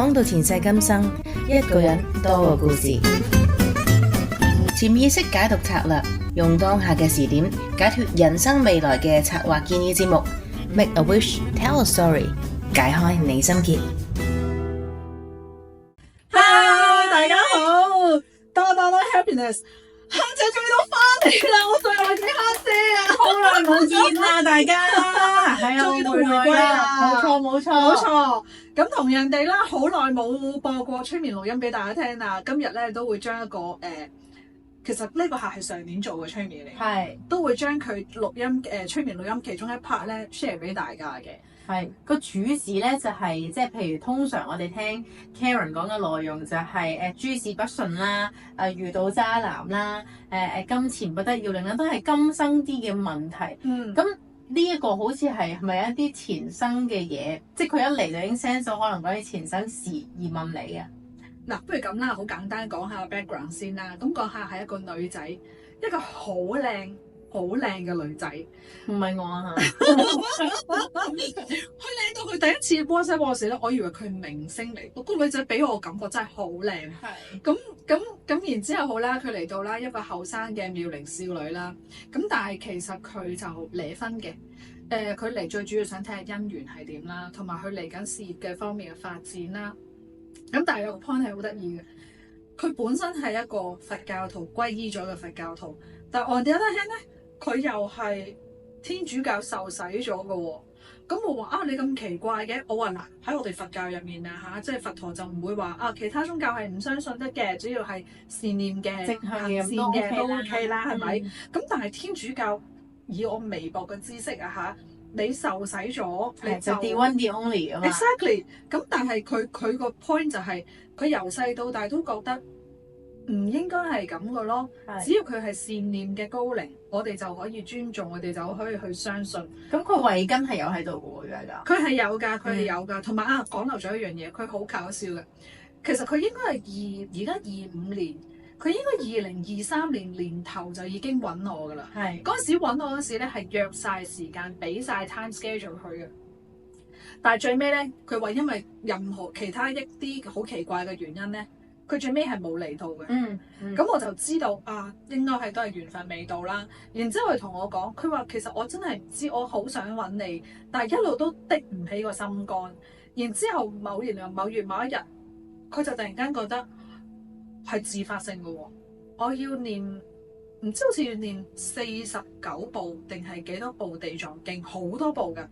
講到前世今生，一個人多個故事。潛意識解讀策略，用當下嘅視點解脫人生未來嘅策劃建議節目。Make a wish, tell a story， 解開你心結。Hello， 大家好，多 happiness，蝦姐終於都翻嚟啦！我最愛嘅蝦姐啊，好耐冇見啦，大家係啊，終於都回歸啦，冇錯。咁同樣地啦，好耐冇播過催眠錄音俾大家聽啦。今日咧都會將一個其實呢個客係上年做嘅催眠嚟，係都會將佢錄音催眠錄音其中一 part 咧 share 俾大家嘅。係個主旨咧就係即係譬如通常我哋聽 Karen 講嘅內容就係諸事不順啦，遇到渣男啦，金錢不得要領啦，都係今生啲嘅問題。咁呢一個好似係咪一啲前生嘅嘢？即係佢一嚟就已經 sense 到可能嗰啲前生事而問你啊？嗱，不如咁啦，好簡單講下 background 先啦。咁個客係一個女仔，一個好靚嘅女仔，唔係我啊嚇！佢靚到佢第一次 WhatsApp 我時咧，我以為佢係明星嚟。個女仔俾我感覺真係好靚。係。咁然之後好啦，佢嚟到啦，一個後生嘅妙齡少女啦。咁但係其實佢就離婚嘅。佢嚟最主要想睇下姻緣係點啦，同埋佢嚟緊事業嘅方面嘅發展啦。咁但係有個 point 係好得意嘅，佢本身係一個佛教徒，皈依咗嘅佛教徒，但係 on the other hand 咧，佢又係天主教受洗咗嘅喎。咁我話啊，你咁奇怪嘅？我話嗱，喺我哋佛教入面啊嚇，即係佛陀就唔會話啊，其他宗教係唔相信得嘅，只要係善念嘅、行善嘅都 OK 啦，係咪？咁但係天主教以我微薄嘅知識啊嚇。你受洗咗，你就 the one the only 啊嘛。Exactly。咁但係佢個 point 就係佢由細到大都覺得唔應該係咁嘅咯。只要佢係善念嘅高靈，我哋就可以尊重，我哋就可以去相信。咁佢慧根係有喺度嘅喎，而家佢係有㗎，佢係有㗎。同埋啊，講漏咗一樣嘢，佢好搞笑嘅。其實佢應該係而家25年。佢應該2023年年頭就已經揾我㗎啦。係嗰陣時揾我嗰時咧，係約晒時間，俾晒 time schedule 佢嘅。但係最尾咧，佢話因為任何其他一啲好奇怪嘅原因咧，佢最尾係冇嚟到嘅。咁我就知道啊，應該係都係緣分未到啦。然之後佢同我講，佢話其實我真係唔知，我好想揾你，但係一路都的唔起個心肝。然之後某月某一日，佢就突然間覺得。係自發性嘅喎，我要念唔知好似要念49步定係幾多步地藏經，好多步㗎。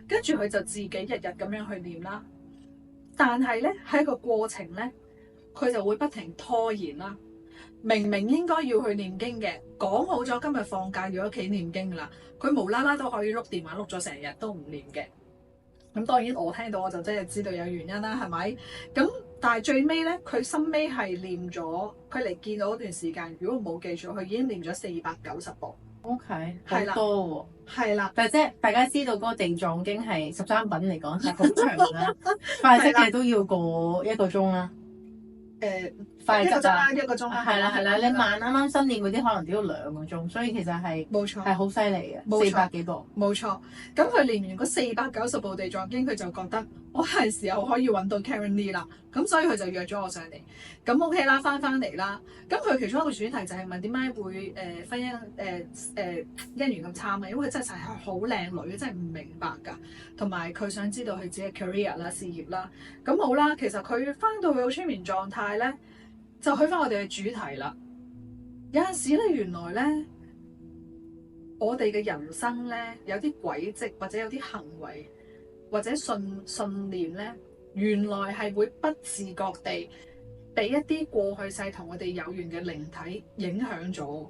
跟住佢就自己日日咁樣去念啦。但係咧喺個過程咧，佢就會不停拖延啦。明明應該要去念經嘅，講好咗今日放假要喺屋企念經㗎啦，佢無啦啦都可以碌電話碌咗成日都唔念嘅。咁當然我聽到我就真係知道有原因啦，係咪？咁但係最尾咧，佢深尾係念咗，佢嚟見到嗰段時間，如果我冇記錯，佢已經念咗490步。OK，係啦，好多喎。係啦，但係即係大家知道嗰個地藏經係13品嚟講係好長啦，快釋嘅都要過1個鐘啦。快急啦，1個鐘啦，係啦，你慢啱啱新念嗰啲可能都要2個鐘，所以其實係冇錯，係好犀利嘅，400幾步。冇錯。咁佢念完嗰490部地藏經，佢就覺得我係時候可以揾到 Karen Lee 啦。咁所以佢就約咗我上嚟。咁 OK 啦，翻嚟啦。咁佢其中一個主題就係問點解會婚姻姻緣咁差啊？因為佢真係好靚女，真係唔明白㗎。同埋佢想知道佢自己嘅 career 啦、事業啦。咁好啦，其實佢翻到去個催眠狀態咧，就去翻我哋嘅主題啦。有陣時咧，原來咧，我哋嘅人生咧，有啲軌跡或者有啲行為或者信念咧，原來係會不自覺地俾一啲過去世同我哋有緣嘅靈體影響咗。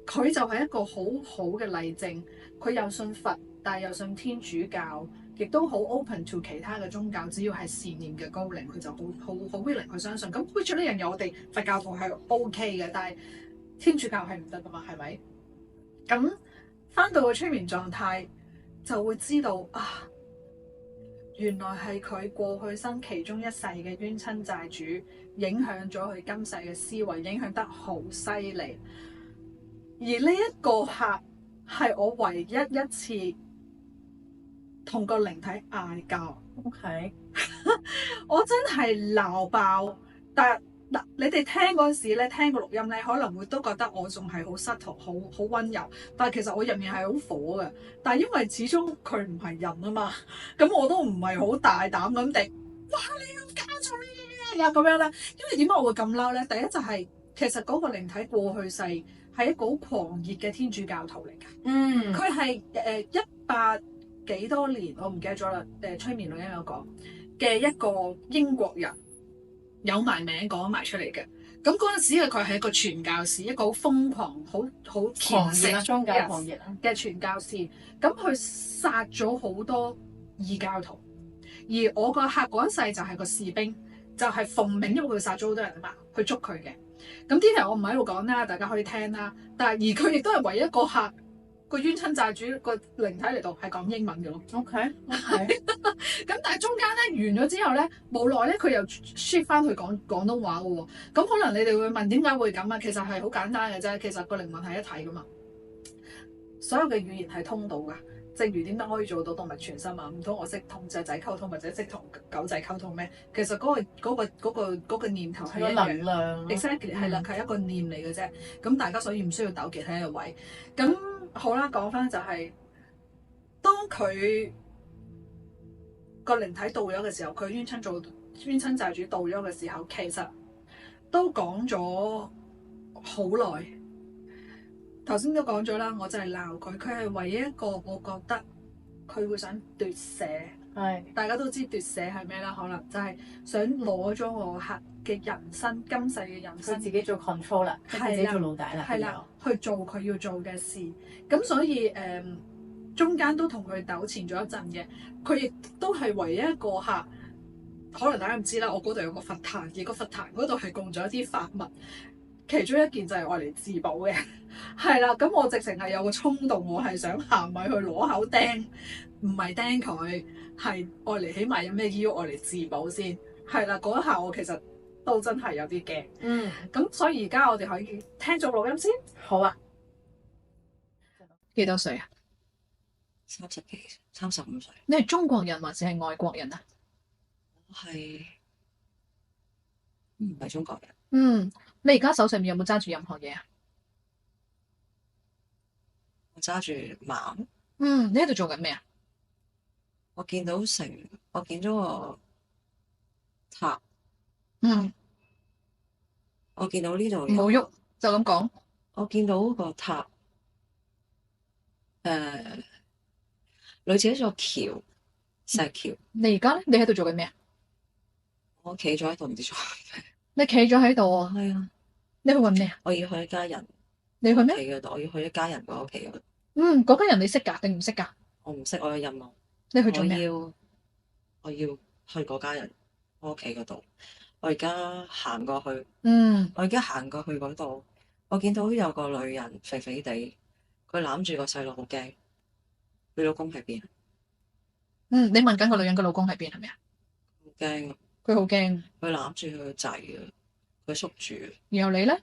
佢就係一個好好嘅例證。佢又信佛，但係又信天主教，亦都好 open to 其他嘅宗教。只要係善念嘅高靈，佢就好 willing 去相信。咁 which 呢樣嘢我哋佛教徒係 OK 嘅，但係天主教係唔得噶嘛，係咪？咁翻到個催眠狀態就會知道啊，原來係佢過去生其中一世嘅冤親債主影響咗佢今世嘅思維，影響得好犀利。而呢一個客係我唯一一次同個靈體嗌交。OK，我真係鬧爆。但嗱，你哋聽嗰陣時咧，聽個錄音咧，可能會都覺得我仲係好subtle，好溫柔。但係其實我入面係好火嘅。但係因為始終佢唔係人啊嘛，咁我都唔係好大膽咁地，哇！你要搞錯咩呀咁樣咧？因為點解我會咁嬲咧？第一就係、其實嗰個靈體過去世係一個好狂熱嘅天主教徒嚟㗎。嗯，佢係100幾多年，我唔記得咗啦。催眠女人有講嘅一個英國人，有埋名講埋出嚟嘅。咁嗰陣時嘅佢係一個傳教士，一個好瘋狂、好虔狂熱啊，誠宗教嘅狂熱啊，嘅傳教士。咁佢殺咗好多異教徒，而我個客嗰一世就係個士兵，就係、奉命，因為佢殺咗好多人啊嘛，去捉佢嘅。咁 detail 我唔喺度講啦，大家可以聽啦。但係而佢亦都係唯一一個客。個冤親債主個靈體嚟到係講英文嘅咯。OK，咁但係中間咧完咗之後咧，冇耐咧佢又 shift 翻去講廣東話嘅喎。咁可能你哋會問點解會咁啊？其實係好簡單嘅啫。其實個靈魂係一體噶嘛，所有嘅語言係通到噶。正如點解可以做到動物傳心啊？唔通我識同隻仔溝通，或者識同狗仔溝通咩？其實嗰個念頭係一樣能量 exactly 係啦，係一個念嚟嘅啫。咁大家所以唔需要糾結喺一個位。咁好啦，講翻就係、當佢個靈體到咗嘅時候，佢冤親債主到咗嘅時候，其實都講咗好耐。頭先都講咗啦，我就係鬧佢，佢係唯一一個我覺得佢會想奪舍。係大家都知奪舍係咩啦？可能就係想攞咗我客嘅人生，今世嘅人佢生，自己做 control 啦，即係自己做老大啦，係啦，去做佢要做嘅事。咁所以中間都同佢糾纏咗一陣嘅。佢亦都係唯一一個客。可能大家唔知啦，我嗰度有個佛壇，而個佛壇嗰度係供咗一啲法物，其中一件就係愛嚟自保嘅。係啦，咁我直情係有個衝動，我係想行埋去攞口釘，唔係釘佢，係愛嚟起碼有咩腰愛嚟自保先。係啦，嗰一下我其實都真係有啲驚。嗯，咁所以而家我哋可以聽咗錄音先。好啊。幾多歲啊30幾、35歲。你係中國人還是係外國人啊？我係唔係中國人。你而家手上面有冇揸住任何嘢啊？我揸住矛。你喺度做緊咩啊？我見到我見咗個塔。我見到呢度唔好喐，就咁講。我見到個塔，類似一座橋，石橋。你而家咧？你喺度做緊咩啊？我企咗喺度，唔知做咩。你企咗喺度啊？係啊，你去揾咩啊？我要去一家人你去咩？屋企嗰度，我要去一家人個屋企嗰度。嗰家人你識㗎定唔識㗎？我唔識，我有任務。你去做咩？我要去嗰家人屋企嗰度。我而家行過去。我而家行過去嗰度，我見到有個女人肥肥地，佢攬住個細路，好驚。佢老公喺邊？你問緊個女人個老公喺邊係咪啊？好驚啊！佢好驚。佢攬住佢個仔啊，佢縮住。然後你咧？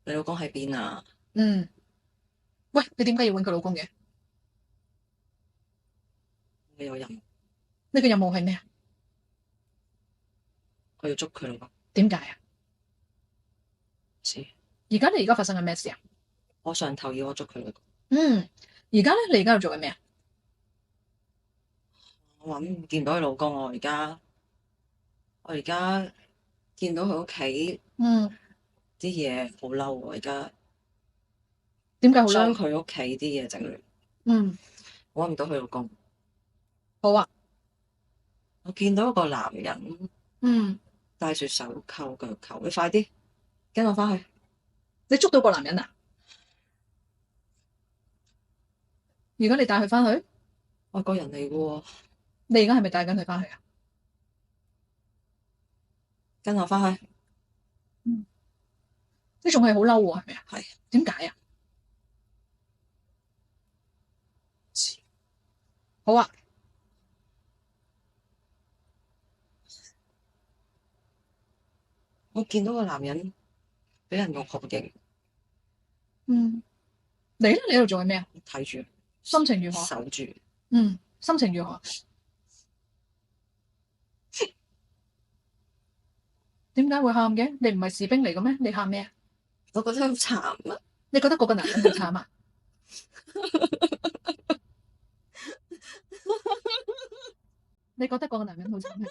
你老公喺邊啊？喂，你點解要揾佢老公嘅？我有任務。你個任務係咩啊？我要捉佢老公。點解啊？知。你而家發生緊咩事啊？我上頭要我捉佢老公。而家咧？你而家又做緊咩啊？我見到佢老公，我而家見到佢屋企啲嘢好嬲，我而家點解好將嬲？佢屋企啲嘢整亂。我揾唔到佢老公。好啊。我見到一個男人戴住手扣腳扣，你快啲跟我翻去。你捉到個男人啊？而家你帶佢翻去？外國人嚟嘅喎。你而家係咪帶緊佢翻去啊？跟我翻去。你仲係好嬲喎，係咪啊？係。點解啊？好啊。我見到個男人俾人用酷刑。你咧？你喺度做緊咩啊？睇住。心情如何？守住。心情如何？點解會喊嘅？你唔係士兵嚟嘅咩？你喊咩啊？我覺得好慘啊！你覺得嗰個男人好慘啊？你覺得嗰個男人好慘係？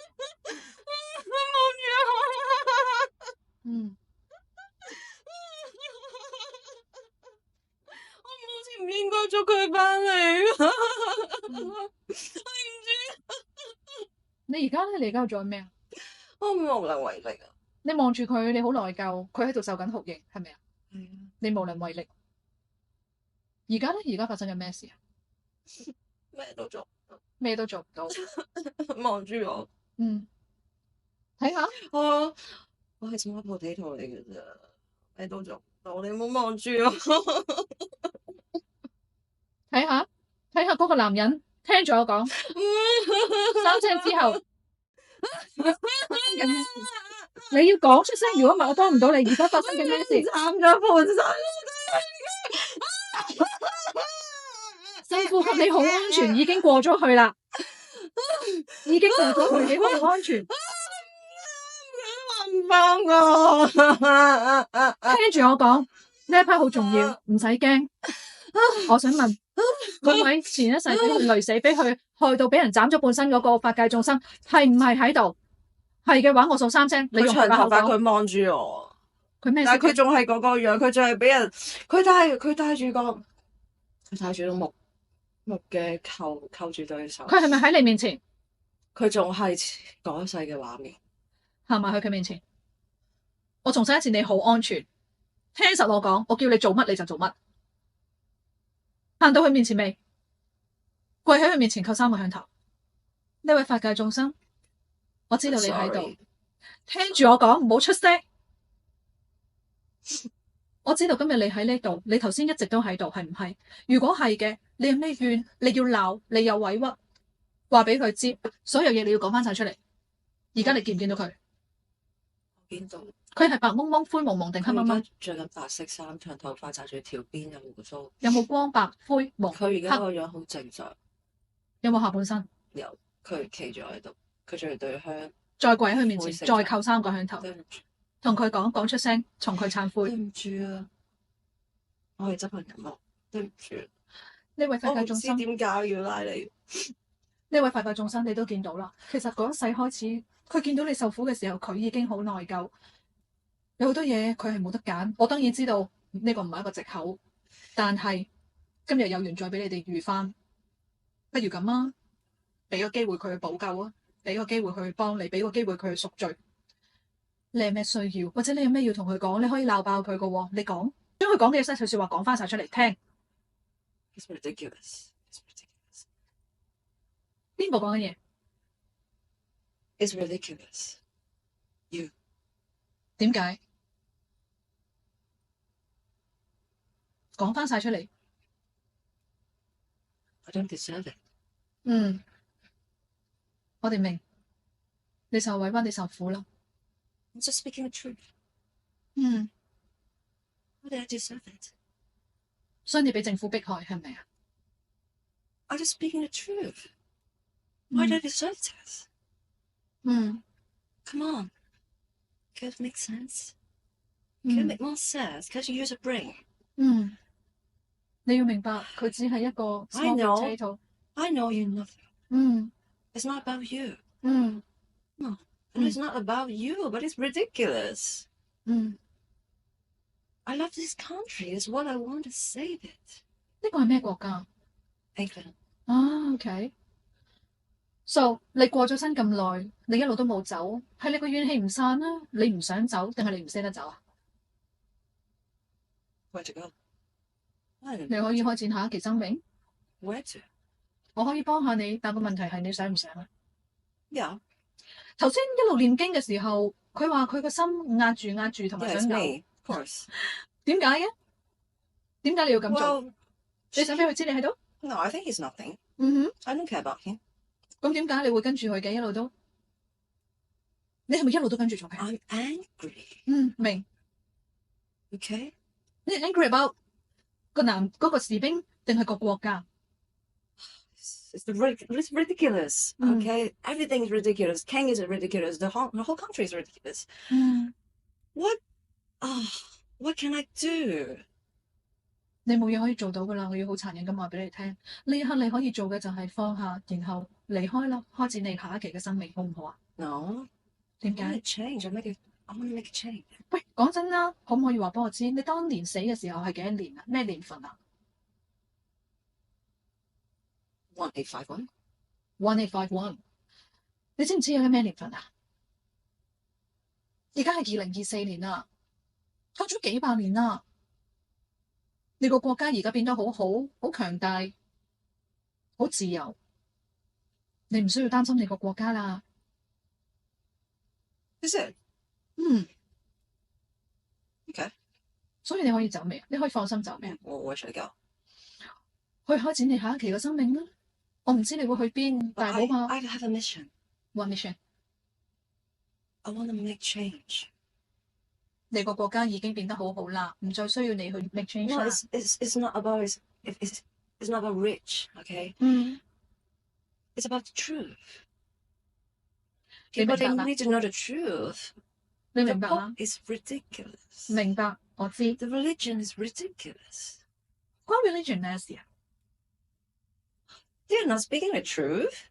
嗯，我好似唔應該捉佢翻嚟啊！你而家咧？你而家做緊咩啊？我無能為力啊！你望住佢，你好內疚，佢喺度受緊酷刑，係咪啊？係啊，你無能為力。而家咧？而家發生緊咩事啊？咩都做，咩都做唔到。望住我。嗯，睇下。我係small potato嚟嘅咋，咩都做唔到，你唔好望住我。睇下嗰個男人聽住我講三聲之後，發生緊咩事？你要講出聲，如果唔係我幫唔到你。而家發生緊咩事？慘咗半身。深呼吸，你好安全，已經過咗去啦，已經過咗去，你好安全。唔幫我，聽住我講，呢一 part 好重要，唔使驚。我想問，嗰位前一世俾佢累死，俾佢害到俾人斬咗半身嗰個法界眾生，係唔係喺度？係嘅話，我數三聲，你佢用長頭髮，把口講。佢望住我，佢咩事？但係佢仲係嗰個樣，佢仲係俾人，佢戴住個木嘅扣住對手。佢係咪喺你面前？佢仲係嗰一世嘅畫面。行埋去佢面前。我重申一次，你好安全。聽實我講，我叫你做乜你就做乜。行到佢面前未？跪喺佢面前叩3個響頭。呢位法界眾生，我知道你喺度。 Sorry. 聽住我講，唔好出聲。我知道今日你喺呢度，你頭先一直都喺度，係唔係？如果係嘅，你有咩怨？你要鬧，你有委屈，話俾佢知，所有嘢你要講翻晒出嚟。而家你見唔見到佢？見到佢係白蒙蒙、灰蒙蒙定黑掹掹？着緊白色衫，長頭髮，紮住條辮，有胡鬚。有冇光白、灰、蒙、佢而家個黑？樣好正常。有冇下半身？有，佢企咗喺度，佢仲要對香。再跪喺佢面前，灰色再叩3個響頭，對唔住，同佢講出聲，從佢懺悔。對唔住啊！我係執行人咯，對唔住。呢位法我唔知界眾生，點解我要拉你。呢位法界眾生，你都見到啦。其實嗰一世開始，佢見到你受苦嘅時候，佢已經好內疚。有好多嘢佢係冇得揀。我當然知道呢個唔係一個藉口，但係今日有緣再俾你哋遇翻，不如咁啊，俾個機會佢去補救啊，俾個機會佢去幫你，俾個機會佢去贖罪。你有咩需要，或者你有咩要同佢講，你可以鬧爆佢噶。你講，將佢講嘅嘢、說話講翻晒出嚟聽。It's ridiculous. It's ridiculous. 邊個講緊嘢？ It's ridiculous. You. 點解？講翻晒出嚟。I don't deserve it. 我哋明，你受委屈，你受苦啦。 I'm just speaking the truth. Why did I deserve it? 所以你俾政府迫害係咪啊？ I'm just speaking the truth. Why did I deserve this? Come on. Can it make sense? Can it make more sense? Can't you use a brain? 你要明白，佢只係一個 small know. potato。 I know you're nothing. It's not about you. No, it's not about you, but it's ridiculous. I love this country. It's what I want to save it. 呢個係咩國家 England. 啊？OK。So 你過咗身咁耐，你一路都冇走，係你個怨氣唔散啦，你唔想走，定係你唔捨得走啊？ Where to go? 你可以開展下一期生命， Where to? 我可以幫下你，但個問題係你想唔想啊？ Yeah. 頭先一路念經嘅時候，佢話佢個心壓住同埋 Yeah, 想 it's 嘔， me. Of course. 點解嘅？點解你要咁做？ Well, 你想俾佢知你喺度？ no, I think he's nothing. 哼， I don't care about him. 咁點解你會跟住佢嘅一路都？你係咪一路都跟住咗佢？ I'm angry. 明。 Okay? 你 angry about 個士兵定係個國家？ It's ridiculous. Okay, everything is ridiculous. King is ridiculous. The whole country is ridiculous. What? What can I do? 你冇嘢可以做到噶啦，我要好殘忍咁話俾你聽，呢一刻你可以做嘅就係放下，然後離開啦，開展你下一期嘅生命，好唔好啊？ No. 點 I want 解？ to change. I want to make a change. 喂，講真啦，可唔可以話俾我知，你當年死嘅時候係幾多年啊？咩年份啊 1851. ？1851，你知唔知有咩年份啊？而家係2024年啦，過咗幾百年啦。你個國家而家變得好好，好強大，好自由，你唔需要擔心你個國家啦。 Is it? Okay. 所以你可以走未啊？你可以放心走未啊？ Where should I go? 去開展你下一期嘅生命啦。我唔知你會去邊，但係好嘛 I have a mission. ？What mission？ I want to make change. 你個國家已經變得好好啦，唔再需要你去 make change No, 啦。 it's not about it's not about rich. Okay. 嗯， It's about the truth. 你 People 明白 they 嗎？ need to know the truth. 你 The 明白嗎？ Pope is ridiculous. 明白，我知。 The religion is ridiculous. 關 religion 咩事啊？ They're not speaking the truth.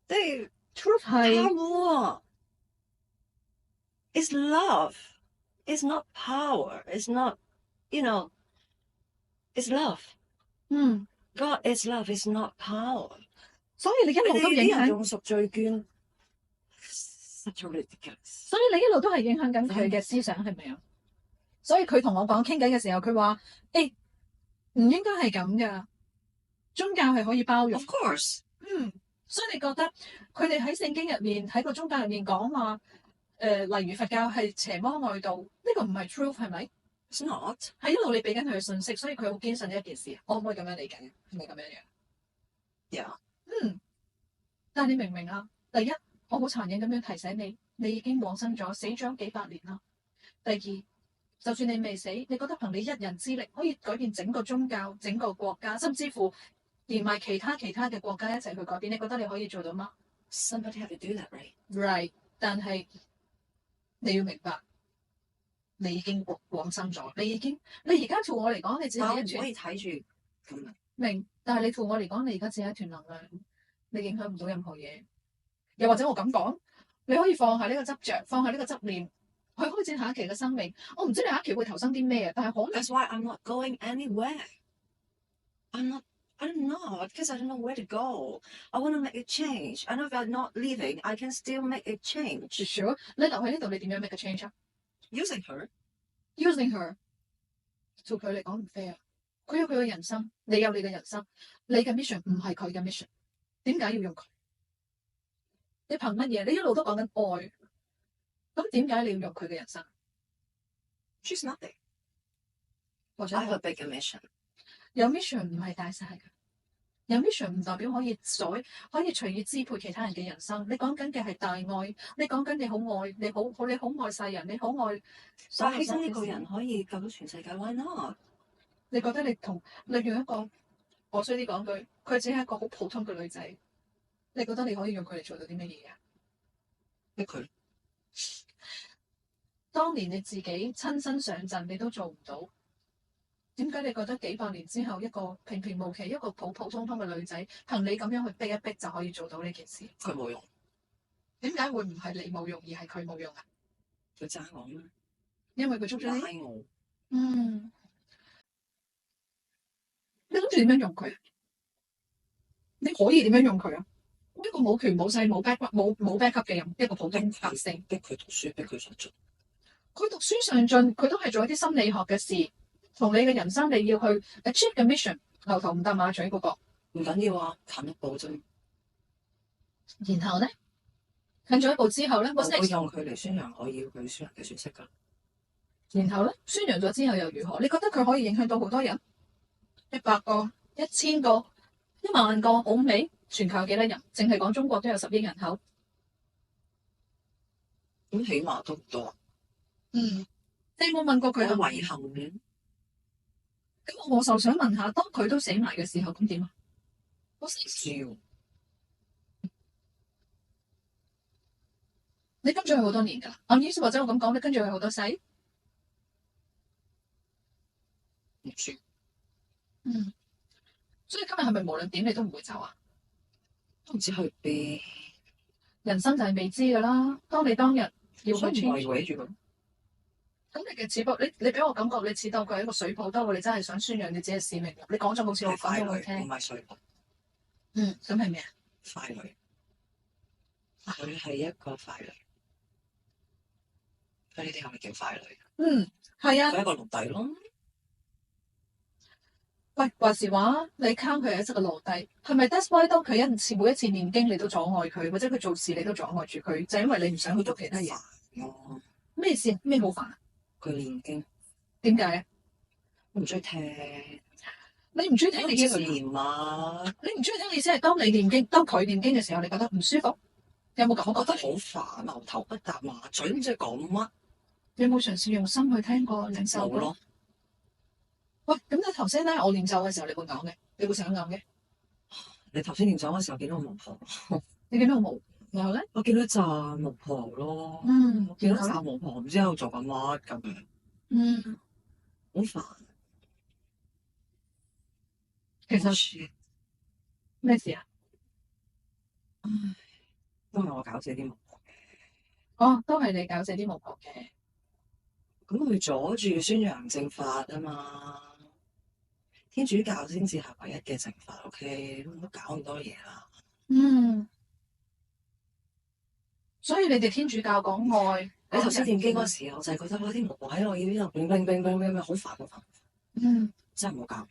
They truth 係 power. It's love. It's not power. It's not, it's love. 嗯， God is love. It's not power. 所以你一路都影響，用贖罪券，such a ridiculous。所以你一路都係影響緊佢嘅思想，係咪啊？所以佢同我講傾偈嘅時候，佢話：誒唔應該係咁噶，宗教係可以包容。 Of course。所以你覺得佢哋喺聖經入面喺個宗教入面講話，例如佛教係邪魔外道，呢個唔係 truth 係咪？ It's not。係一路你俾緊佢嘅信息，所以佢好堅信呢一件事。我可唔可以咁樣理解？係咪咁樣樣？ Yeah。但係你明唔明啊？第一，我好殘忍咁樣提醒你，你已經往生咗，死咗幾百年啦。第二，就算你未死，你覺得憑你一人之力可以改變整個宗教、整個國家，甚至乎連埋其他嘅國家一齊去改變，你覺得你可以做到嗎 Somebody have to do that, right？ ？Right，但係你要明白，你已經往生咗，你而家同我嚟講，你只係一團我唔可以睇住咁樣。明，但係你同我嚟講，你而家只係一團能量，你影響唔到任何嘢。又或者我咁講，你可以放下呢個執着，放下呢個執念，去開展下一期嘅生命。我唔知你下一期會投生啲咩，但係可能 That's why I'm not going anywhere. I don't know, because I don't know where to go. I want to make a change. I know if I'm not leaving, I can still make a change. sure 你留喺呢度，你點樣 make a change 啊 Using her. ？Using her 做佢嚟講唔 fair。佢有佢嘅人生，你有你嘅人生，你嘅 mission 唔係佢嘅 mission， 點解要用佢？你憑乜嘢？你一路都講緊愛，咁點解你要用佢嘅人生？ She's nothing. 或者 I have a bigger mission. 有 mission 唔係大晒嘅，有 mission 唔代表可以隨意支配其他人嘅人生。你講緊嘅係大愛，你講緊你好愛，你好愛世人，你好愛所有但犧牲一個人可以救到全世界 ，Why not？你覺得你用一個我衰啲講句，佢只係一個好普通嘅女仔，你覺得你可以用佢嚟做到啲乜嘢啊？逼佢。當年你自己親身上陣，你都做唔到，點解你覺得幾百年之後一個平平無奇、一個普普通通嘅女仔，憑你咁樣去逼一逼就可以做到呢件事？佢冇用，點解會唔係你冇用，而係佢冇用啊？佢爭我咩？因為佢捉咗你。拉我。你諗住點樣用佢啊？你可以點樣用佢啊？一個冇權冇勢冇 back 冇 back up 嘅人，一個普通百姓，逼佢讀書，逼佢上進。佢讀書上進，佢都係做一啲心理學嘅事，同你嘅人生你要去 achieve 嘅 mission， 牛頭唔搭馬嘴嗰個。唔緊要啊，近一步啫。然後咧，近咗一步之後咧，我 what's 會 next？ 用佢嚟宣揚我要佢宣揚嘅信息㗎。然後咧，宣揚咗之後又如何？你覺得佢可以影響到好多人？100個、1000個、1萬個，好未？全球有幾多人？淨係講中國都有10億人口。咁起碼都唔多。你有冇問過佢有係咪？遺憾嘅。咁我就想問下，當佢都死埋嘅時候，咁點啊？好少。笑。你跟住佢好多年㗎啦。按意思或者我咁講，你跟住佢好多世。唔知嗯。所以今日係咪無論點你都唔會走啊？都唔知去邊。人生就係未知㗎啦。當你當日要去所以唔係 change，圍住佢。咁你嘅只不過你俾我感覺你似當佢係一個水泡，多過你真係想宣揚你自己嘅使命。你講咗好似我係講咗佢傀儡，唔聽。係水泡。咁係咩啊？傀儡，佢係一個傀儡。佢呢啲係咪叫傀儡？係啊。佢係一個奴隸咯。喂，話時話，你坑佢係一隻個奴隸，係咪 that's why 當佢每一次念經你都阻礙佢，或者佢做事你都阻礙住佢，就係因為你唔想去做其他嘢？咯。咩意思啊？咩好煩啊？佢念經，點解啊？我唔中意聽。你唔中意聽你知佢你意思？念啊？你唔中意聽你意思係當你念經，當佢念經嘅時候，你覺得唔舒服？有冇咁覺得？我覺得好煩，牛頭不搭馬嘴，唔知講乜。你有冇嘗試用心去聽過領受過？冇咯。喂，咁你頭先咧，我念咒嘅時候，你會嘔嘅，你會想嘔嘅。你頭先念走嗰時候見到我巫婆，你見到我冇？然後咧？我見到一紮巫婆咯。嗯。我見到一紮巫婆，唔知喺度做緊乜咁樣。嗯。好煩。其實咩事啊？都係我搞死啲巫婆。哦，都係你搞死啲巫婆嘅。咁佢阻住宣揚正法啊嘛。天主教先至係唯一嘅正法 ，OK，唔好搞咁多嘢啦。所以你哋天主教講愛，你頭先念經嗰時候，我就係覺得哇啲巫婆喺我耳邊度冰冰冰冰冰，好煩好煩。真係唔好搞。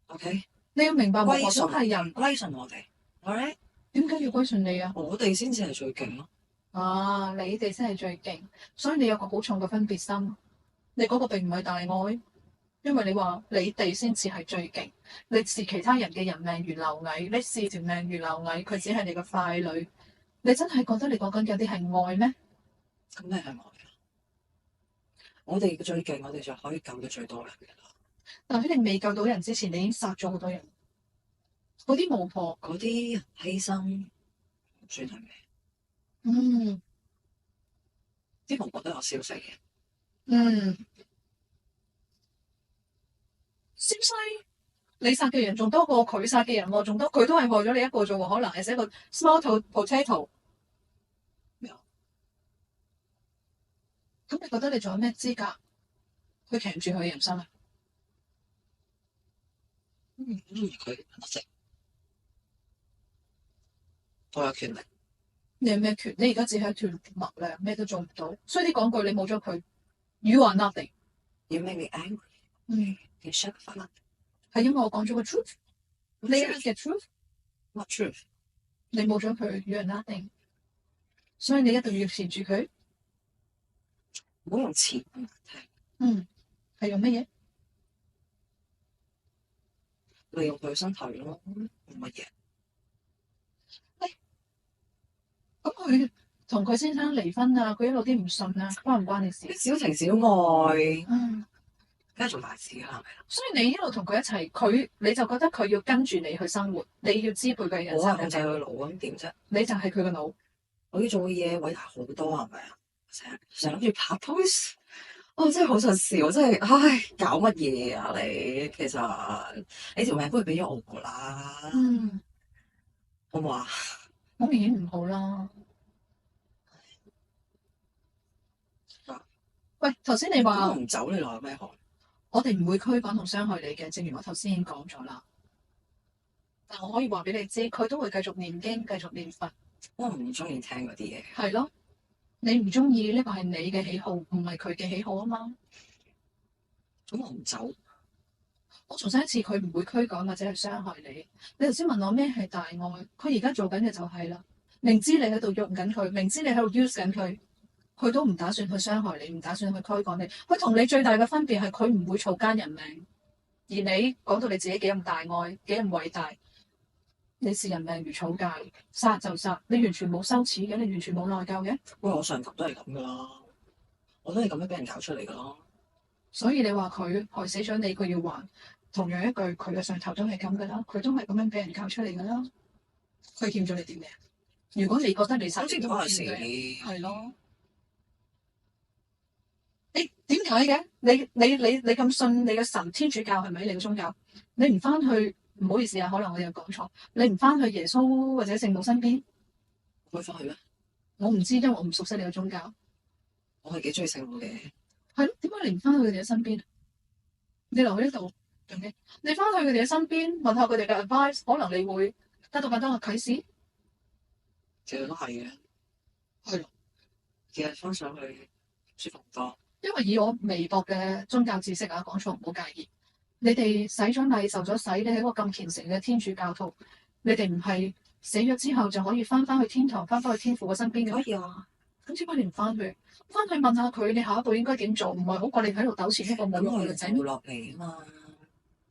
OK，你要明白，巫婆歸順都係人，歸順我哋。Alright，點解要歸順你啊？我哋先至係最勁咯。啊，你哋先係最勁，所以你有個好重嘅分別心。你嗰個並唔係大愛，因為你話你哋先至係最勁，你視其他人嘅人命如螻蟻，你視條命如螻蟻，佢只係你嘅傀儡。你真係覺得你講緊有啲係愛咩？咁你係愛啊！我哋最勁，我哋就可以救到最多人嘅啦。但喺你未救到人之前，你已經殺咗好多人。嗰啲巫婆，嗰啲人犧牲唔算係咩？啲巫婆都有燒死嘅。消西，你殺嘅人仲多過佢殺嘅人喎，仲多，佢都係為咗你一個啫喎，可能係寫個 small potato 咩啊？咁你覺得你仲有咩資格去騎住佢嘅人生啊？佢得食，我有權力。你有咩權？你而家只係一團麥糧，咩都做唔到。所以啲講句，你冇咗佢 ，you are nothing。You make me angry。You shut the fuck up。係因為我講咗個 truth，你嘅 truth。What truth？你冇咗佢 you are nothing。所以你一定要纏住佢。唔好用錢。係用乜嘢？利用佢身體咯，冇乜嘢。咁佢同佢先生離婚啊，佢一路啲唔順啊，關唔關你事？小情小愛，梗係做大事啦，係咪？所以你一路同佢一齊，你就覺得佢要跟住你去生活，你要支配佢嘅人生。我係控制佢腦咁點啫？你就係佢個腦。我要做嘅嘢偉大好多，係咪啊？成日諗住拍 post，我真係好想笑，真係，唉，搞乜嘢啊你？其實你條命不如俾咗我㗎啦，好唔好啊？好明顯唔好啦。喂，頭先你話我唔走，你落有咩害？我哋唔會驅趕同傷害你嘅，正如我頭先已經講咗啦。但我可以話俾你知，佢都會繼續念經，繼續念佛。我唔中意聽嗰啲嘢。係咯，你唔中意呢個係你嘅喜好，唔係佢嘅喜好啊嘛。咁我唔走。我重申一次，佢唔會驅趕或者係傷害你。你頭先問我咩係大愛，佢而家做緊嘅就係啦。明知你喺度用緊佢，明知你喺度 use 緊佢，佢都唔打算去傷害你，唔打算去驅趕你。佢同你最大嘅分別係佢唔會草菅人命，而你講到你自己幾咁大愛，幾咁偉大，你視人命如草芥，殺就殺，你完全冇羞恥嘅，你完全冇內疚嘅。喂，我上級都係咁噶啦，我都係咁樣俾人搞出嚟噶咯。所以你話佢害死咗你，佢要還。同樣一句，佢嘅上頭都係咁噶啦，佢都係咁樣俾人教出嚟噶啦。佢欠咗你啲咩？如果你覺得你實踐都欠嘅，係咯。你點解嘅？你咁信你嘅神天主教係咪？你嘅宗教，你唔翻去，唔好意思啊，可能我有講錯，你唔翻去耶穌或者聖母身邊，可以翻去咩？我唔知，因為我唔熟悉你嘅宗教。我係幾中意聖母嘅。係咯，點解你唔翻去佢哋嘅身邊？你留喺呢度做咩？你翻去佢哋嘅身邊，問下佢哋嘅 advice，可能你會得到更多嘅啟示。其實都係嘅。係咯，其實翻上去舒服好多。因為以我微薄嘅宗教知識啊，講錯唔好介意。你哋洗咗禮、受咗洗，你係一個咁虔誠嘅天主教徒，你哋唔係死咗之後就可以翻返去天堂，翻返去天父嘅身邊嘅？可以啊。咁點解你唔翻去？翻去問下佢，你下一步應該點做？唔係好過你喺度糾纏一個冇用嘅女仔。咁我要落嚟啊嘛。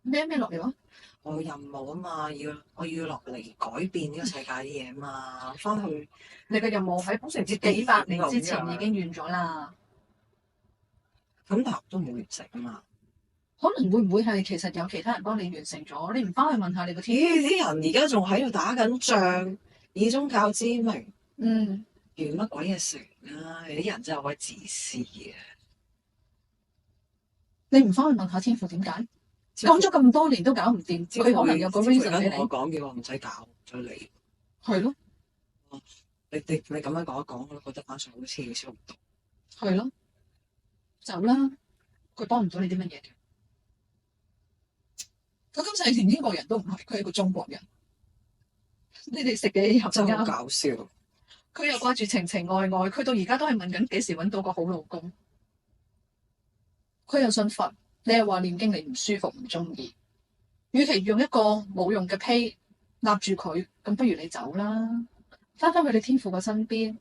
咩落嚟話？我有任務啊嘛，我要落嚟改變呢個世界啲嘢啊嘛。翻去你嘅任務喺好似唔知幾百年之前已經完咗啦。咁但係都冇完成啊嘛。可能會唔會係其實有其他人幫你完成咗？你唔翻去問下你個天？咦！啲人而家仲喺度打緊仗，以宗教之名，完乜鬼嘢成啊！啲人真係好鬼自私嘅。你唔翻去問下天父點解？講咗咁多年都搞唔掂，佢可能有個 reason 俾你。我講嘅話唔使搞，唔使理。係咯。你咁樣講一講，我都覺得翻上好似少唔到。係咯，走啦！佢幫唔到你啲乜嘢嘅。佢今世連英國人都唔係，佢係個中國人。你哋食嘅又真係好搞笑。佢又掛住情情愛愛，佢到而家都係問緊幾時揾到個好老公。佢又信佛，你又話念經你唔舒服唔中意。與其用一個冇用嘅批立住佢，咁不如你走啦，翻返去你天父嘅身邊，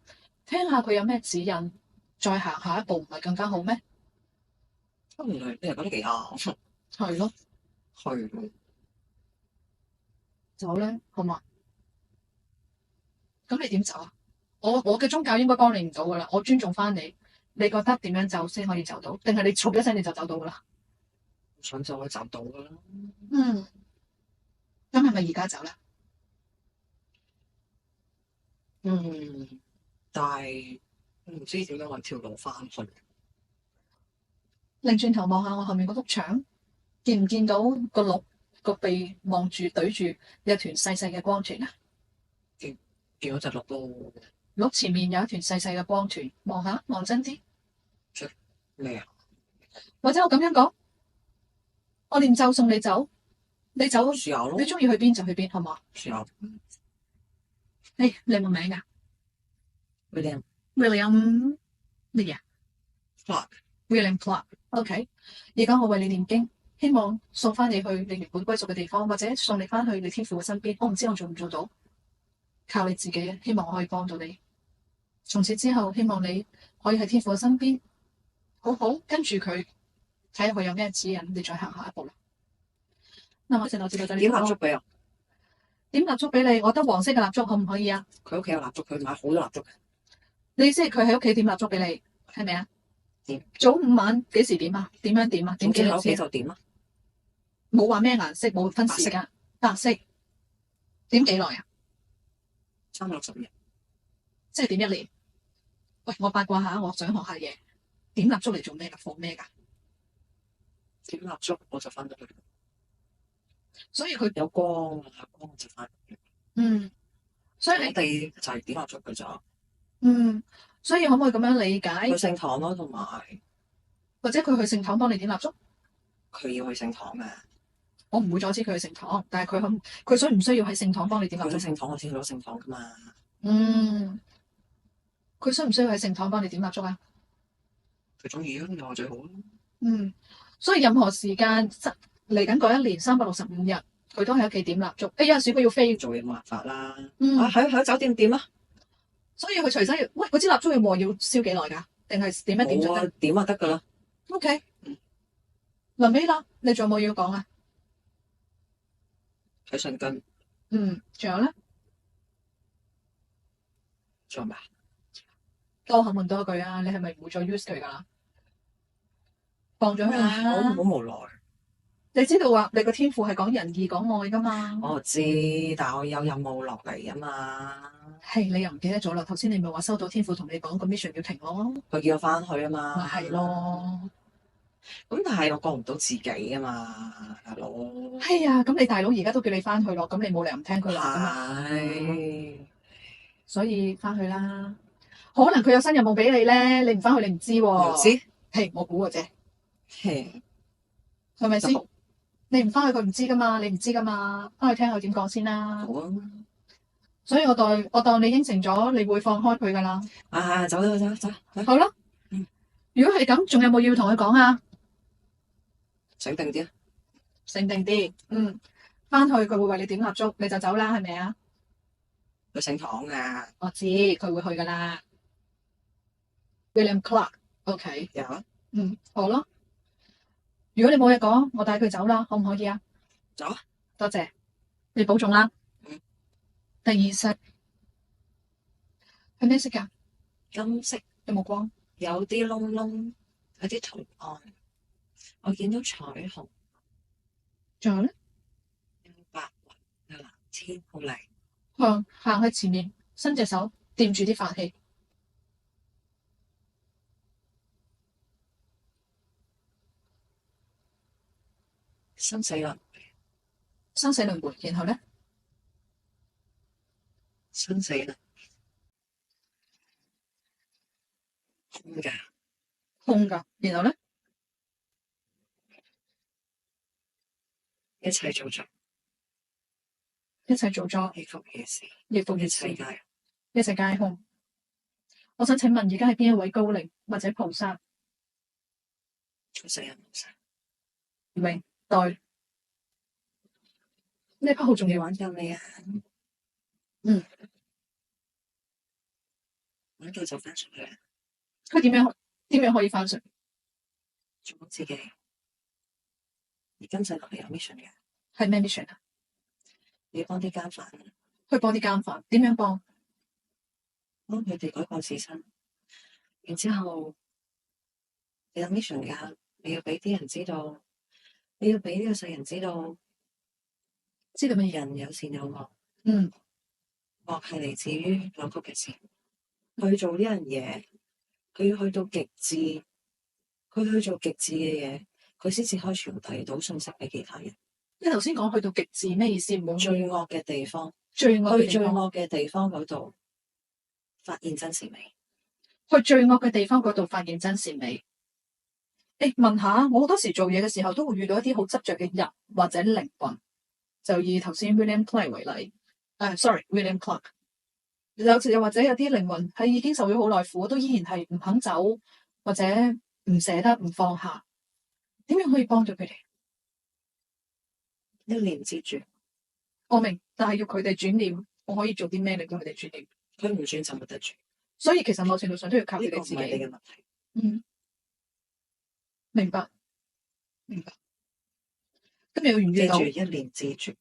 聽下佢有咩指引，再行下一步，唔係更加好咩？原來你又覺得幾啱。係咯，係。走咧，好嘛？咁你點走啊？我嘅宗教應該幫你唔到噶啦，我尊重翻你。你覺得點樣走先可以走到？定係你嘈一聲你就走到噶啦？想走就走到噶啦。咁係咪而家走啦？但係唔知點樣揾條路翻去。擰轉頭望下我後面嗰幅牆，見唔見到個鹿個鼻望住對住有一團細細嘅光團啊？見到隻鹿咯。鹿前面有一團細細嘅光團，望下，望真啲。咩啊？或者我咁樣講，我念咒送你走，你走，試下咯。你中意去邊就去邊，好唔好？試下。你有冇名噶 William 乜嘢 Clark。William Clark。OK。而家我為你念經，希望送翻你去你原本歸屬嘅地方，或者送你翻去你天父嘅身邊。我唔知我做唔做到，靠你自己啊！希望我可以幫到你。從此之後，希望你可以喺天父嘅身邊，好好跟住佢，睇下佢有咩指引，你再行下一步啦。嗱，我成日知道就點蠟燭俾我？點蠟燭俾你？我得黃色嘅蠟燭，可唔可以啊？佢屋企有蠟燭，佢買好多蠟燭嘅。你意思係佢喺屋企點蠟燭俾你，係咪啊？點？早午晚幾時點啊？點樣點啊？點幾多次？就點啦。冇話咩顏色，冇分時間。白色。點幾耐啊360日。即係點一年？喂，我八卦下，我想學下嘢。點蠟燭嚟做咩噶？放咩噶？點蠟燭我就翻咗去。所以佢有光啊，光就翻。所以我哋就係點蠟燭嘅咋。所以可唔可以咁樣理解？去聖堂咯，同埋或者佢去聖堂幫你點蠟燭？佢要去聖堂嘅。我唔會阻止佢去聖堂，但係佢需唔需要喺聖堂幫你點蠟燭？佢去聖堂，我先去到聖堂噶嘛。佢需唔需要喺聖堂幫你點蠟燭啊？佢中意啊，有我最好咯。所以任何時間嚟緊嗰一年365日，佢都喺屋企點蠟燭。有陣時佢要飛做嘢冇辦法啦。喺酒店點啊？所以佢隨身要，喂，嗰支蠟燭要燒幾耐㗎？定係點一點就得？點就得㗎啦。OK。臨尾啦，你仲有冇要講啊？睇信根。仲有咧？仲有咩？多口問多一句啊！你係咪唔會再 use 佢㗎啦？放咗佢啦。好無奈。你知道話你個天賦係講仁義講愛噶嘛？我知，但我有任務落嚟啊嘛。係你又唔記得咗啦？頭先你咪話收到天賦同你講個 mission 要停咯，佢叫我翻去啊咪嘛。係咯。咁但係我過唔到自己啊嘛，大佬。係啊，咁你大佬而家都叫你翻去咯，咁你冇理由唔聽佢話噶嘛。係。所以翻去啦。可能佢有新任務俾你咧，你唔翻去你唔知喎。唔知。係我估嘅啫，係。係咪先好？你唔翻去佢唔知噶嘛，你唔知噶嘛，翻去聽佢點講先啦。好啊。所以我當你應承咗，你會放開佢噶啦。走啦走啦走啦。好啦，嗯如果係咁，仲有冇要同佢講啊？醒定啲啊。醒定啲，翻去佢會為你點蠟燭，你就走啦，係咪啊？佢姓唐噶。我知佢會去噶啦。William Clark，OK，有啊。好咯。如果你冇嘢講，我帶佢走啦，可唔可以啊？走啊。多謝，你保重啦。第二色係咩色噶？金色。有冇光？有啲窿窿，有啲圖案，我見到彩虹，仲有咧？有白雲，有藍天，好靚。行去前面，伸隻手掂住啲法器。生死輪迴，生死輪迴，然後咧？生死輪空嘅，空噶，然後咧？一切造作，一切造作，亦復如是，亦復如一是，切皆一切皆空。我想請問，而家係邊一位高靈或者菩薩？世人無常，明代呢 part 好重要。玩夠未啊？玩夠就翻上去啦，佢點樣可以翻上？做好自己。而今世落嚟有 mission 嘅，係咩 mission 啊？你要幫啲監犯，去幫啲監犯，點樣幫？幫佢哋改過自身。然之後你有 mission 噶，你要俾啲人知道，你要俾呢個世人知道，知道乜嘢？人有善有惡，嗯，惡係嚟自於扭曲嘅善。去做呢樣嘢，佢要去到極致，佢去做極致嘅嘢，佢先至可以傳遞到信息俾其他人。你頭先講去到極致咩意思？唔好最惡嘅地方，最惡嘅去最地方，惡嘅地方嗰度發現真善美。去最惡嘅地方嗰度發現真善美。誒，問下，我好多時做嘢嘅時候都會遇到一啲好執着嘅人或者靈魂。就以頭先 William Clark 為例，William Clark。有時又或者有啲靈魂係已經受咗好耐苦，都依然係唔肯走，或者唔捨得、唔放下。點樣可以幫到佢哋？一念之住，我明，但係要佢哋轉念，我可以做啲咩令到佢哋轉念？佢唔轉就冇得轉。所以其實某程度上都要靠呢個唔佢哋自己。係你嘅問題。明白。今日有緣遇到，記住一念之住。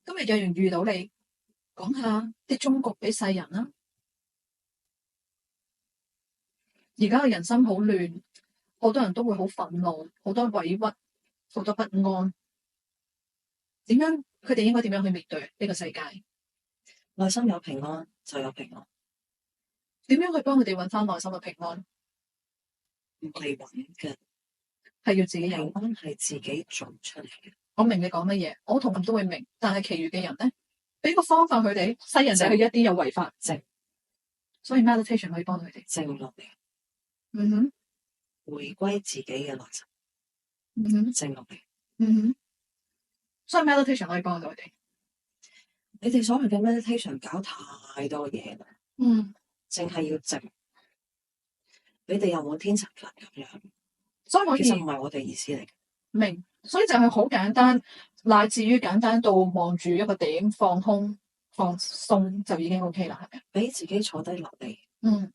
今日有緣遇到你，講下啲忠告俾世人啦。而家嘅人心好亂，好多人都會好憤怒，好多委屈，好多不安。點樣？佢哋應該點樣去面對呢個世界？內心有平安就有平安。點樣去幫佢哋揾翻內心嘅平安？唔係揾嘅，係要自己平有。安係自己做出嚟嘅。我明你講乜嘢，我同人都會明，但係其餘嘅人咧，俾個方法佢哋，世人就係一啲有違法靜，所以 meditation 可以幫到佢哋靜落嚟，回歸自己嘅內心，靜落嚟。所以 meditation 可以幫到佢哋。你哋所謂嘅 meditation 搞太多嘢啦，淨係要靜。你哋有冇天神佛咁樣？所以可以其實唔係我哋意思嚟嘅。明，所以就係好簡單，乃至於簡單到望住一個點，放空、放鬆就已經 OK 啦，係咪？俾自己坐低落嚟，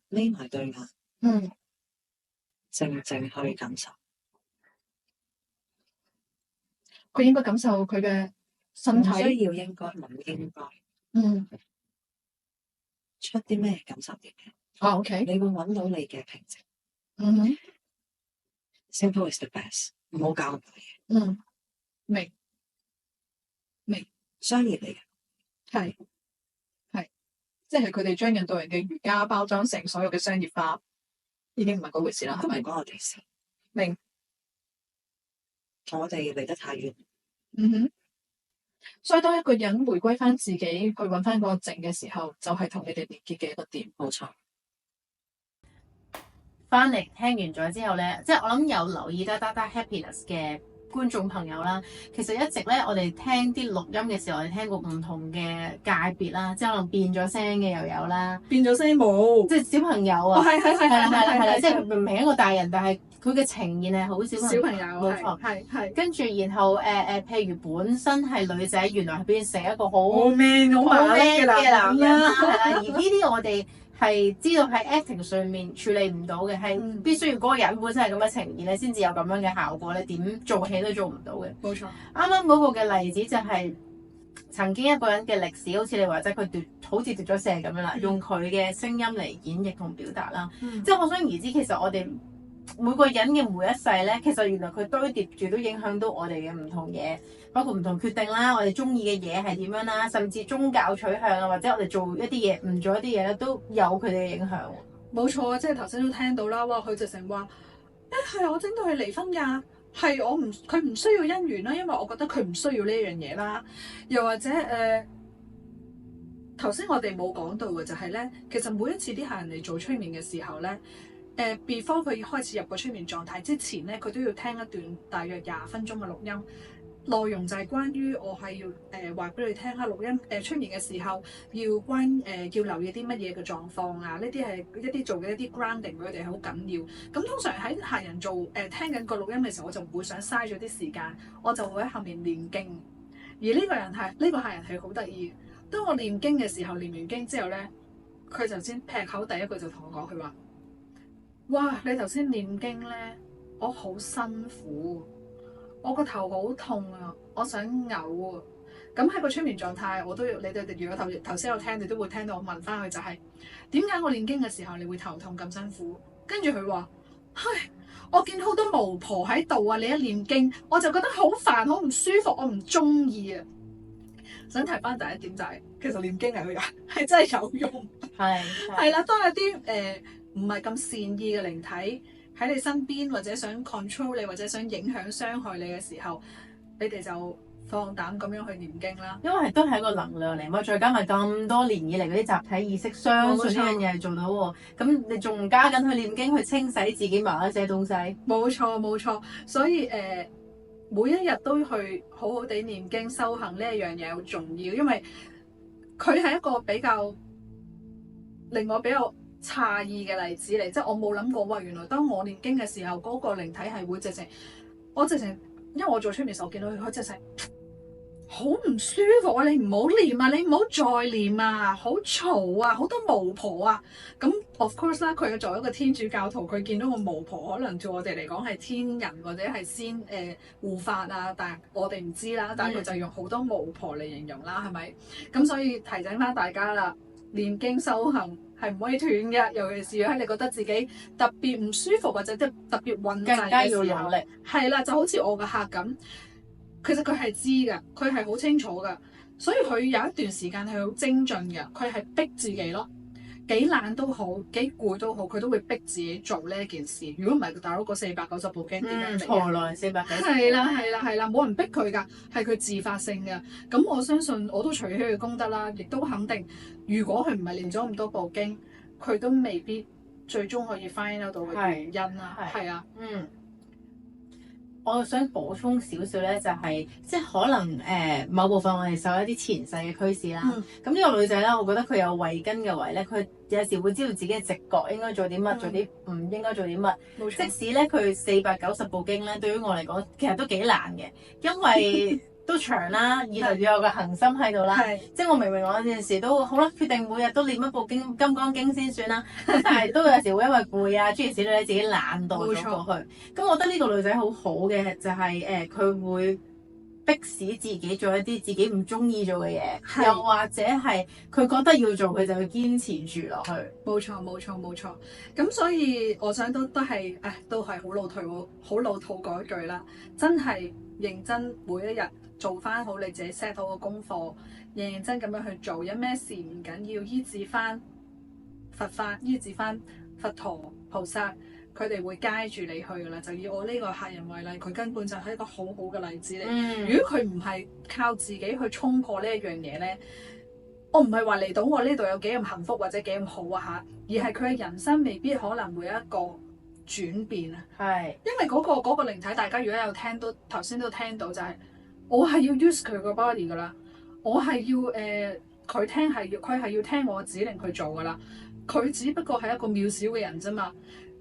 眯埋對眼，靜靜去感受。佢應該感受佢嘅身體。唔需要應該，唔應該。出啲咩感受啲咩？OK。你會揾到你嘅平靜。simple is the best，唔好搞咁多嘢。嗯，明商業嚟嘅，係，即係佢哋將印度人嘅瑜伽包裝成所有嘅商業化，已經唔係嗰回事啦，係咪？唔關我哋事，明，同我哋離得太遠。嗯哼。所以當一個人回歸翻自己，去揾翻嗰個靜嘅時候，就係同你哋連結嘅一個點。冇錯。翻嚟聽完咗之後咧，即係我諗有留意得 Dada Happiness 嘅觀眾朋友啦，其實一直咧我哋聽啲錄音嘅時候，我哋聽過唔同嘅界別啦，即係可能變咗聲嘅又有啦，變咗聲冇，即係小朋友啊，係係啦，即係明明一個大人，但係佢嘅呈現係好小朋友，冇錯，係。跟住然後譬如本身係女仔，原來係變成一個好 man 好 man 嘅男人啦，係啦，而呢啲我哋係知道喺 acting 上面處理唔到嘅，係必須要嗰個人本身係咁嘅呈現咧，先至有咁樣嘅效果咧，點做戲都做唔到嘅。冇錯。啱啱嗰個嘅例子就係曾經一個人嘅歷史，好似你話齋佢好似奪咗射咁樣啦，用佢嘅聲音嚟演繹同表達啦。即係可想而知，其實我哋每個人嘅每一世咧，其實原來佢堆疊住都影響到我哋嘅唔同嘢，包括唔同決定啦，我哋中意嘅嘢係點樣啦，甚至宗教取向啊，或者我哋做一啲嘢唔做一啲嘢咧，都有佢哋嘅影響。冇錯啊，即係頭先都聽到啦，哇！佢直情話係我整到佢離婚㗎，係佢唔需要姻緣啦，因為我覺得佢唔需要呢樣嘢啦。又或者頭先我哋冇講到嘅就係咧，其實每一次啲客人嚟做催眠嘅時候咧。before 佢開始入個催眠狀態之前咧，佢都要聽一段大約20分鐘嘅錄音，內容就係關於我係要話俾你聽下錄音催眠嘅時候要留意啲乜嘢嘅狀況啊，呢啲係一啲做嘅一啲 grounding 俾佢哋係好緊要。咁通常喺客人做聽緊個錄音嘅時候，我就唔會想嘥咗啲時間，我就會喺後面念經。而呢個客人係好得意，當我念經嘅時候，念完經之後咧，佢就先劈口第一句就同我講，佢話：哇！你頭先念經咧，我好辛苦，我個頭好痛啊，我想嘔啊！咁喺個催眠狀態，我都要你哋如果頭先有聽，你都會聽到我問翻佢就係點解我念經嘅時候你會頭痛咁辛苦？跟住佢話：唉，我見好多巫婆喺度啊！你一念經，我就覺得好煩，好唔舒服，我唔中意啊！想提翻第一點就係，其實念經係真係有用，係啦。當有啲唔係咁善意嘅靈體喺你身邊，或者想 control 你，或者想影響傷害你嘅時候，你哋就放膽咁樣去念經啦。因為都係一個能量嚟嘛，再加埋咁多年以嚟嗰啲集體意識，相信呢樣嘢係做到喎。咁你仲加緊去念經去清洗自己某一些東西。冇錯，所以每一日都去好好地念經修行呢一樣嘢好重要，因為佢係一個令我比較詫異嘅例子嚟，即係我冇諗過，哇！原來當我念經嘅時候，嗰個靈體係會直情，因為我做催眠時候見到佢直情好唔舒服啊！你唔好念啊，你唔好再念啊，好嘈啊，好多巫婆啊！咁 of course 啦，佢作為一個天主教徒，佢見到個巫婆，可能對我哋嚟講係天人或者係先護法啊，但係我哋唔知啦。但係佢就用好多巫婆嚟形容啦，係咪？咁所以提醒翻大家啦，念經修行係唔可以斷嘅，尤其是喺你覺得自己特別唔舒服或者特別混滯嘅時候，更加要努力。係啦，就好似我個客咁，其實佢係知㗎，佢係好清楚㗎，所以佢有一段時間係好精進嘅，佢係逼自己咯，幾懶都好，幾攰都好，佢都會逼自己做呢一件事。如果唔係，大佬個490部經點解何來490？係啦，冇人逼佢㗎，係佢自發性嘅。咁我相信我都隨喜佢功德啦，亦都肯定，如果佢唔係練咗咁多部經，佢都未必最終可以 find out 到嘅原因啦。係啊，我想補充少少咧，就係即係可能某部分我哋受一啲前世嘅驅使啦。咁呢個女仔咧，我覺得佢有慧根嘅位咧，佢有時會知道自己嘅直覺應該做啲乜，做啲唔應該做啲乜。即使咧佢490部經咧，對於我嚟講其實都幾難嘅，因為都長啦，二來要有個恒心喺度啦。即係我明我有陣時都好啦，決定每日都念一部經《金剛經》先算啦。但係都有時會因為攰啊，諸如此類咧，自己懶惰咗過去。咁我覺得呢個女仔好好嘅就係佢會迫使自己做一啲自己唔中意做嘅嘢，係又或者係佢覺得要做，佢就要堅持住落去。冇錯冇錯冇錯，咁所以我想都係都係好老土嗰一句啦，真係認真每一日做翻好你自己 set 好個功課，認真咁樣去做，有咩事唔緊要，醫治翻佛法，醫治翻佛陀菩薩，佢哋會街住你去噶啦。就以我呢個客人為例，佢根本就係一個好好嘅例子嚟。如果佢唔係靠自己去衝破呢一樣嘢咧，我唔係話嚟到我呢度有幾咁幸福或者幾咁好啊嚇，而係佢嘅人生未必可能會有一個轉變啊。係，因為嗰個靈體，大家如果有聽到頭先都聽到就係、我係要 use 佢個 body 噶啦，我係要佢係要聽我嘅指令去做噶啦。佢只不過係一個渺小嘅人啫嘛，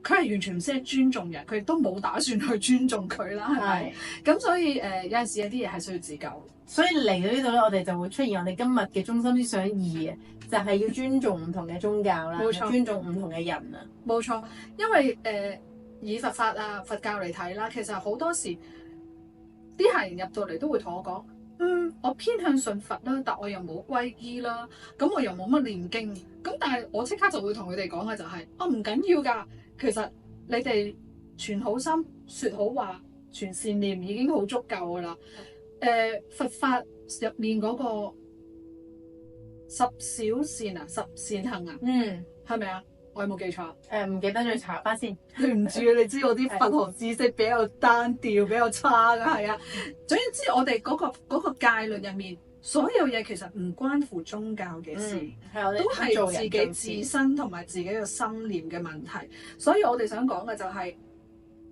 佢係完全唔識得尊重人，佢亦都冇打算去尊重佢啦，係咪？咁所以有陣時有啲嘢係需要自救。所以嚟到呢度咧，我哋就會出現我哋今日嘅中心思想二啊，就係要尊重唔同嘅宗教啦，冇錯尊重唔同嘅人啊。冇錯，因為以佛法啊佛教嚟睇啦，其實好多時啲客人入到嚟都會同我講，我偏向信佛啦，但我又冇皈依啦，咁我又冇乜念經，咁但係我即刻就會同佢哋講嘅就係、唔緊要㗎，其實你哋存好心、説好話、存善念已經好足夠㗎啦。佛法入面嗰個十小善啊，十善行啊，係咪啊？我有冇記錯？唔記得再查翻先。對唔住，你知我啲佛學知識比較單調，比較差㗎，係啊。總言之，我哋嗰個戒律入面，所有嘢其實唔關乎宗教嘅事，都係自己自身同埋自己嘅心念嘅問題。所以我哋想講嘅就係、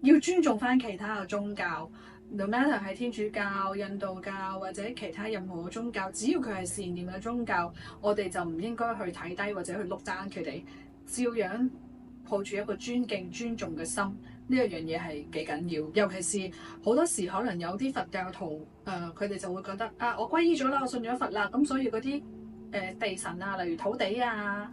要尊重翻其他嘅宗教。No matter 係天主教、印度教或者其他任何嘅宗教，只要佢係善念嘅宗教，我哋就唔應該去睇低或者去碌爭佢哋，照樣抱住一個尊敬、尊重嘅心，呢一樣嘢係幾緊要。尤其是好多時可能有啲佛教徒，佢哋就會覺得我皈依咗啦，我信咗佛啦，咁所以嗰啲地神啊，例如土地啊，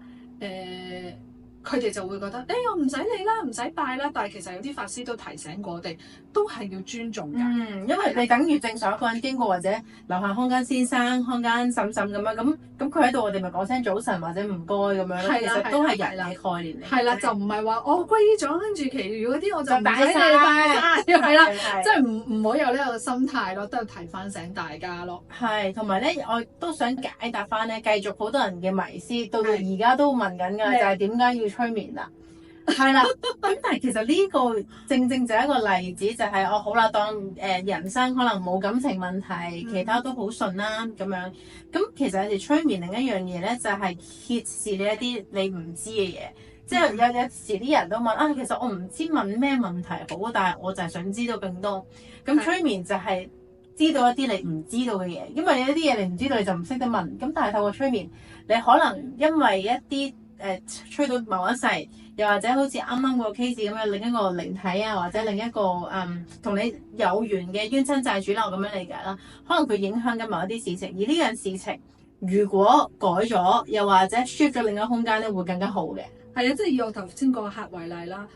佢哋就會覺得，我唔使理啦，唔使拜啦。但係其實有啲法師都提醒過我哋，都係要尊重㗎。因為你等於正常一個人經過或者樓下康間先生、康間嬸嬸咁樣，咁佢喺度，我哋咪講聲早晨或者唔該咁樣咯。其實都係人嘅概念嚟。係啦，就唔係話我皈依咗，跟住其餘嗰啲我就唔使你拜。係啦，即係唔好有呢個心態咯，都係提翻醒大家咯。係，同埋咧，我都想解答翻咧，繼續好多人嘅迷思，到而家都問緊㗎，就係點解要催眠啦？係啦，咁但係其實呢個正正就係一個例子，就係好啦，當人生可能冇感情問題，其他都好順啦咁樣。咁其實有時催眠另一樣嘢咧，就係揭示你一啲你唔知嘅嘢。即係有時啲人都問其實我唔知問咩問題好，但係我就係想知道更多。咁催眠就係知道一啲你唔知道嘅嘢，因為有一啲嘢你唔知道你就唔識得問。咁但係透過催眠，你可能因為一啲催到某一世，又或者好似啱啱個 case 咁樣，另一個靈體啊，或者另一個同你有緣嘅冤親債主啦，我咁樣理解啦。可能佢影響緊某一啲事情，而呢樣事情如果改咗，又或者 shift 咗另一個空間咧，會更加好嘅。係啊，即係以我頭先個客為例啦。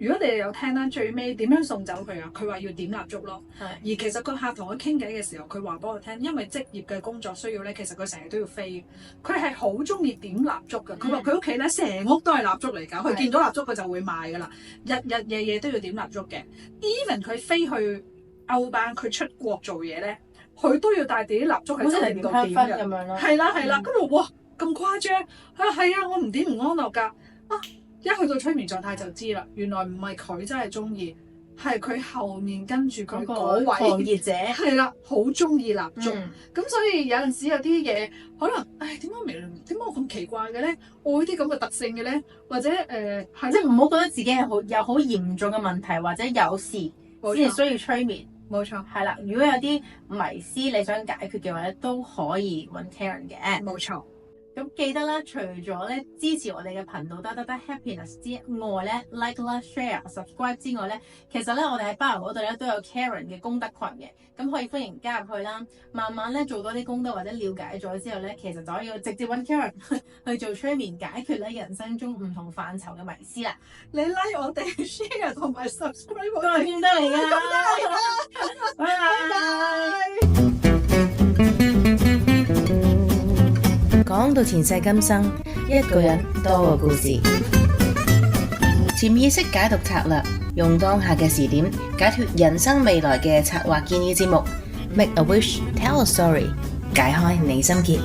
如果你哋有聽啦，最尾點樣送走佢啊？佢話要點蠟燭咯。而其實個客同我傾偈嘅時候，佢話俾我聽，因為職業嘅工作需要咧，其實佢成日都要飛。佢係好中意點蠟燭㗎。佢話佢屋企咧成屋都係蠟燭嚟㗎。佢見到蠟燭佢就會買㗎啦。日日夜夜都要點蠟燭嘅。Even 佢飛去歐班，佢出國做嘢咧，佢都要帶啲蠟燭喺身邊度點㗎。咁樣咯。係啦係啦，跟住哇咁誇張。佢話係啊，我唔點唔安樂㗎。一去到催眠狀態就知啦，原來唔係佢真係中意，係佢後面跟住佢嗰位狂熱者係啦，好中意蠟燭。咁所以有陣時有啲嘢可能，點解我咁奇怪嘅咧？我啲咁嘅特性嘅咧，或者即係唔好覺得自己係有好嚴重嘅問題或者有事先係需要催眠。冇錯，係啦。如果有啲迷思你想解決嘅話咧，都可以揾 Karen 嘅。冇錯。咁記得啦，除咗咧支持我哋嘅頻道得 happiness 之外咧 ，like 啦、share、subscribe 之外咧，其實咧我哋喺包郵嗰度咧都有 Karen 嘅功德群嘅，咁可以歡迎加入去啦。慢慢咧做多啲功德或者了解咗之後咧，其實就可以直接揾 Karen 去做催眠，解決咧人生中唔同範疇嘅迷思啦。你 like 我哋 share 同埋 subscribe 我都係見得嚟㗎，拜拜。講到前世今生，一個人多個故事。潛意識解讀策略，用當下嘅時點解決人生未來嘅策劃建議節目。Make a wish, tell a story，解開你心結。